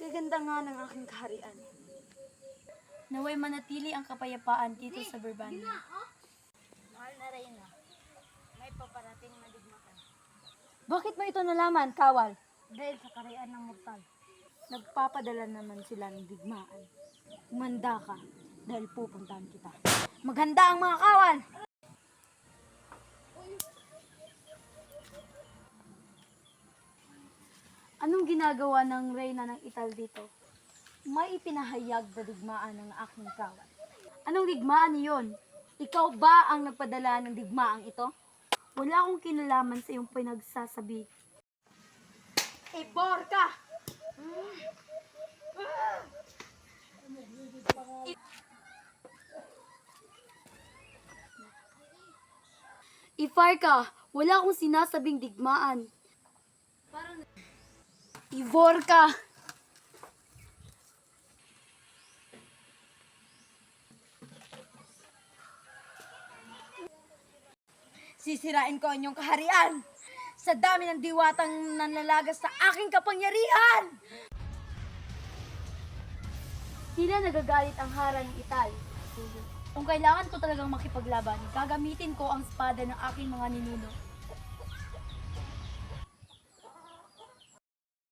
Kaganda nga ng aking kaharian. Naway manatili ang kapayapaan dito sa Birbania. Mahal na Reyna, may paparating na digmaan. Bakit mo ito nalaman, Kawal? Dahil sa kaharian ng mortal. Nagpapadala naman sila ng digmaan. Umanda ka dahil pupuntahan kita. Maghanda ang mga kawal! Anong ginagawa ng reyna ng Ital dito? May ipinahayag na digmaan ng aking kawal. Anong digmaan niyon? Ikaw ba ang nagpadala ng digmaang ito? Wala akong kinalaman sa iyong pinagsasabi. Ibor ka! Ifar ka! Wala akong sinasabing digmaan. Ivor ka! Sisirain ko ang inyong kaharian sa dami ng diwatang nanlalagas sa aking kapangyarihan! Tila nagagalit ang harang ng Ital. Kung kailangan ko talagang makipaglaban, gagamitin ko ang espada ng aking mga ninuno.